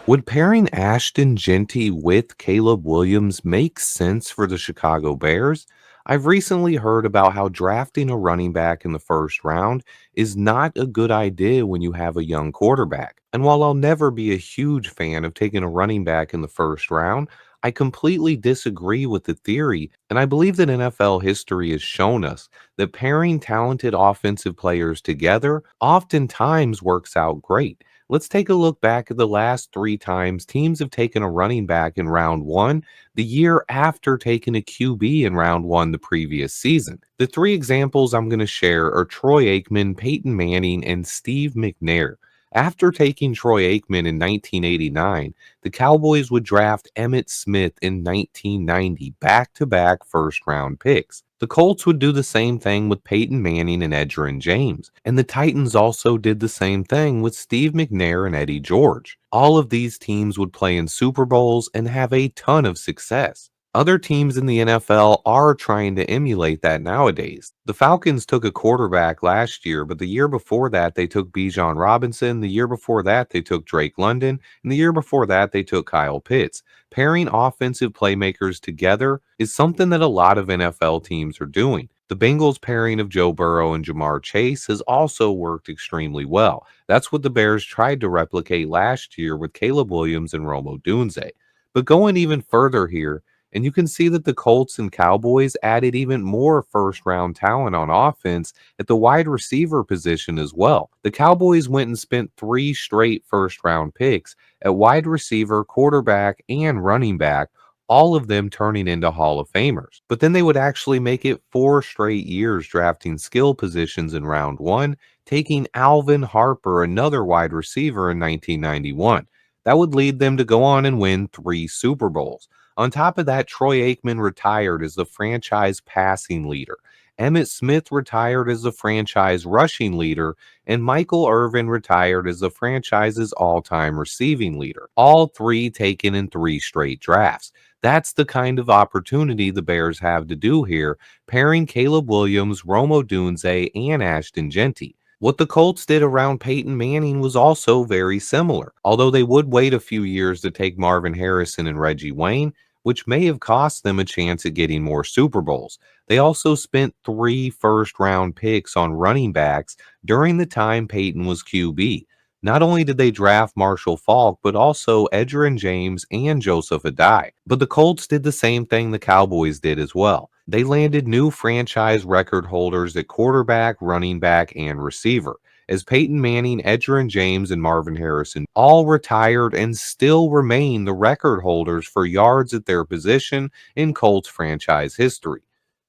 Would pairing Ashton Jeanty with Caleb Williams make sense for the Chicago Bears? I've recently heard about how drafting a running back in the first round is not a good idea when you have a young quarterback. And while I'll never be a huge fan of taking a running back in the first round, I completely disagree with the theory, and I believe that NFL history has shown us that pairing talented offensive players together oftentimes works out great. Let's take a look back at the last three times teams have taken a running back in round one, the year after taking a QB in round one the previous season. The three examples I'm going to share are Troy Aikman, Peyton Manning, and Steve McNair. After taking Troy Aikman in 1989, the Cowboys would draft Emmitt Smith in 1990, back to back first round picks. The Colts would do the same thing with Peyton Manning and Edgerrin James, and the Titans also did the same thing with Steve McNair and Eddie George. All of these teams would play in Super Bowls and have a ton of success. Other teams in the NFL are trying to emulate that nowadays. The Falcons took a quarterback last year, but the year before that they took Bijan Robinson, the year before that they took Drake London, and the year before that they took Kyle Pitts. Pairing offensive playmakers together is something that a lot of NFL teams are doing. The Bengals pairing of Joe Burrow and Jamar Chase has also worked extremely well. That's what the Bears tried to replicate last year with Caleb Williams and Romo Dunze. But going even further here, and you can see that the Colts and Cowboys added even more first round talent on offense at the wide receiver position as well. The Cowboys went and spent three straight first round picks at wide receiver, quarterback, and running back, all of them turning into Hall of Famers. But then they would actually make it 4 straight years drafting skill positions in round one, taking Alvin Harper, another wide receiver, in 1991. That would lead them to go on and win 3 Super Bowls. On top of that, Troy Aikman retired as the franchise passing leader. Emmitt Smith retired as the franchise rushing leader, and Michael Irvin retired as the franchise's all-time receiving leader. All three taken in 3 straight drafts. That's the kind of opportunity the Bears have to do here, pairing Caleb Williams, Romo Dunze, and Ashton Jeanty. What the Colts did around Peyton Manning was also very similar, although they would wait a few years to take Marvin Harrison and Reggie Wayne, which may have cost them a chance at getting more Super Bowls. They also spent 3 first round picks on running backs during the time Peyton was QB. Not only did they draft Marshall Faulk, but also Edgerrin James and Joseph Adai. But the Colts did the same thing the Cowboys did as well. They landed new franchise record holders at quarterback, running back, and receiver, as Peyton Manning, Edgerrin James, and Marvin Harrison all retired and still remain the record holders for yards at their position in Colts franchise history.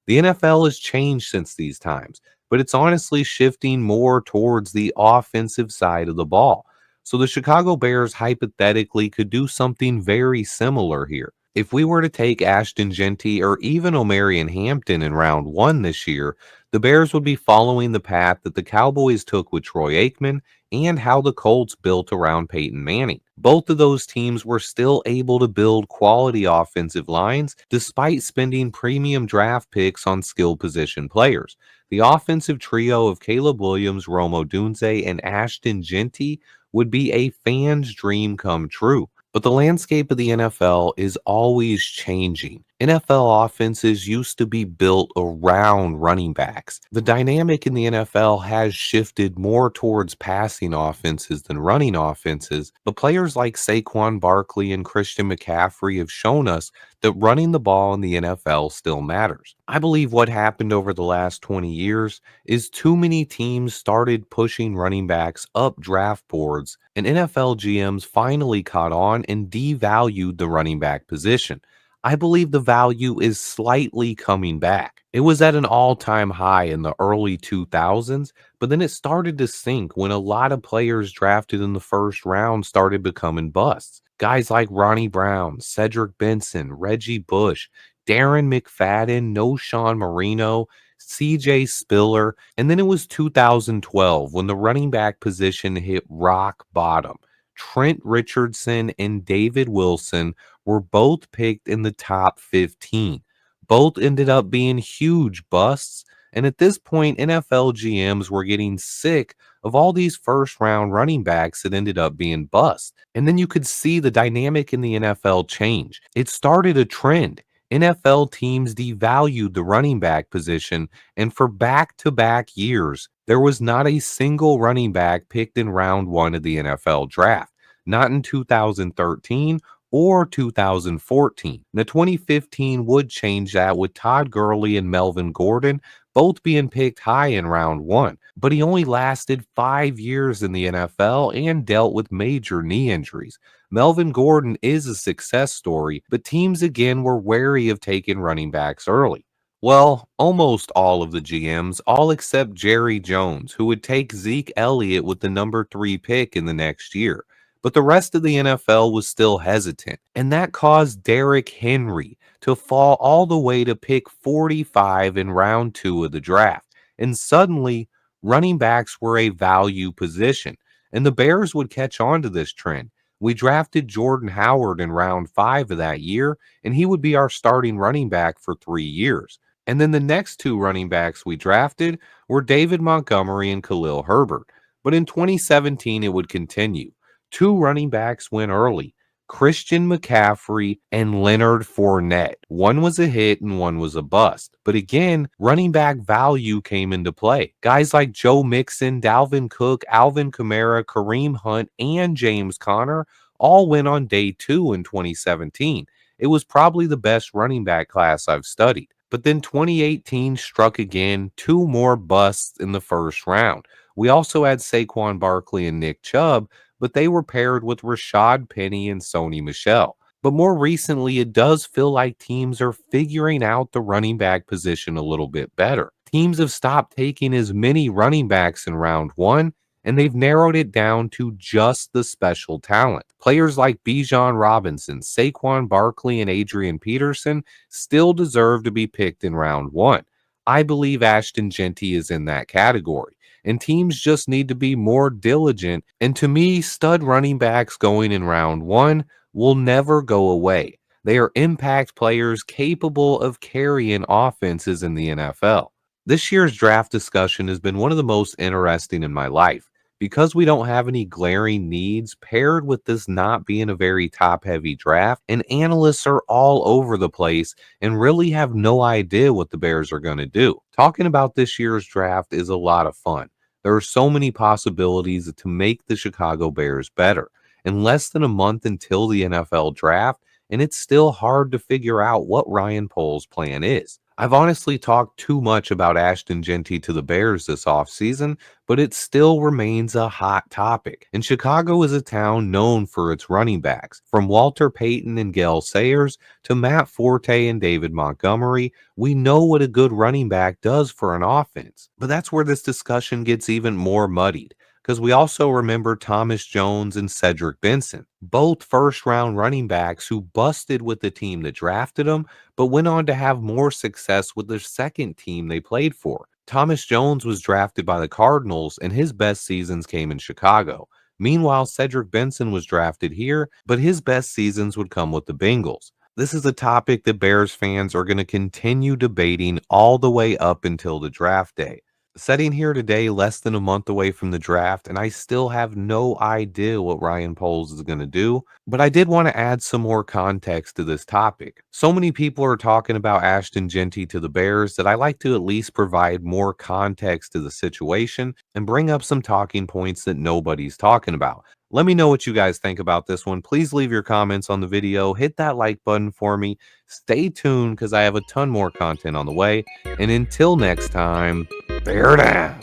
The NFL has changed since these times, but it's honestly shifting more towards the offensive side of the ball. So the Chicago Bears hypothetically could do something very similar here. If we were to take Ashton Jeanty or even Omarion Hampton in round one this year, the Bears would be following the path that the Cowboys took with Troy Aikman and how the Colts built around Peyton Manning. Both of those teams were still able to build quality offensive lines despite spending premium draft picks on skill position players. The offensive trio of Caleb Williams, Romo Dunze, and Ashton Jeanty would be a fan's dream come true. But the landscape of the NFL is always changing. NFL offenses used to be built around running backs. The dynamic in the NFL has shifted more towards passing offenses than running offenses, but players like Saquon Barkley and Christian McCaffrey have shown us that running the ball in the NFL still matters. I believe what happened over the last 20 years is too many teams started pushing running backs up draft boards, and NFL GMs finally caught on and devalued the running back position. I believe the value is slightly coming back. It was at an all-time high in the early 2000s, but then it started to sink when a lot of players drafted in the first round started becoming busts. Guys like Ronnie Brown, Cedric Benson, Reggie Bush, Darren McFadden, No Sean Marino, CJ Spiller, and then it was 2012 when the running back position hit rock bottom. Trent Richardson and David Wilson were both picked in the top 15. Both ended up being huge busts, and at this point, NFL GMs were getting sick of all these first round running backs that ended up being busts. And then you could see the dynamic in the NFL change. It started a trend. NFL teams devalued the running back position, and for back to back years, there was not a single running back picked in round one of the NFL draft. Not in 2013 or 2014. Now, 2015 would change that with Todd Gurley and Melvin Gordon both being picked high in round one, but he only lasted 5 years in the NFL and dealt with major knee injuries. Melvin Gordon is a success story, but teams again were wary of taking running backs early. Well, almost all of the GMs, all except Jerry Jones, who would take Zeke Elliott with the number 3 pick in the next year. But the rest of the NFL was still hesitant, and that caused Derrick Henry to fall all the way to pick 45 in round two of the draft. And suddenly, running backs were a value position, and the Bears would catch on to this trend. We drafted Jordan Howard in round 5 of that year, and he would be our starting running back for 3 years. And then the next two running backs we drafted were David Montgomery and Khalil Herbert. But in 2017, it would continue. Two running backs went early, Christian McCaffrey and Leonard Fournette. One was a hit and one was a bust. But again, running back value came into play. Guys like Joe Mixon, Dalvin Cook, Alvin Kamara, Kareem Hunt, and James Conner all went on day 2 in 2017. It was probably the best running back class I've studied. But then 2018 struck again, two more busts in the first round. We also had Saquon Barkley and Nick Chubb, but they were paired with Rashad Penny and Sony Michel. But more recently, it does feel like teams are figuring out the running back position a little bit better. Teams have stopped taking as many running backs in round one, and they've narrowed it down to just the special talent. Players like Bijan Robinson, Saquon Barkley, and Adrian Peterson still deserve to be picked in round one. I believe Ashton Jeanty is in that category, and teams just need to be more diligent. And to me, stud running backs going in round one will never go away. They are impact players capable of carrying offenses in the NFL. This year's draft discussion has been one of the most interesting in my life. Because we don't have any glaring needs, paired with this not being a very top heavy draft, and analysts are all over the place and really have no idea what the Bears are going to do. Talking about this year's draft is a lot of fun. There are so many possibilities to make the Chicago Bears better. In less than a month until the NFL draft, and it's still hard to figure out what Ryan Poles' plan is. I've honestly talked too much about Ashton Jeanty to the Bears this offseason, but it still remains a hot topic. And Chicago is a town known for its running backs. From Walter Payton and Gale Sayers to Matt Forte and David Montgomery, we know what a good running back does for an offense. But that's where this discussion gets even more muddied, because we also remember Thomas Jones and Cedric Benson, both first-round running backs who busted with the team that drafted them, but went on to have more success with the second team they played for. Thomas Jones was drafted by the Cardinals, and his best seasons came in Chicago. Meanwhile, Cedric Benson was drafted here, but his best seasons would come with the Bengals. This is a topic that Bears fans are going to continue debating all the way up until the draft day. Sitting here today, less than a month away from the draft, and I still have no idea what Ryan Poles is going to do, but I did want to add some more context to this topic. So many people are talking about Ashton Jeanty to the Bears that I like to at least provide more context to the situation and bring up some talking points that nobody's talking about. Let me know what you guys think about this one. Please leave your comments on the video. Hit that like button for me. Stay tuned because I have a ton more content on the way. And until next time, bear down.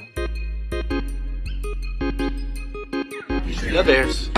The Bears.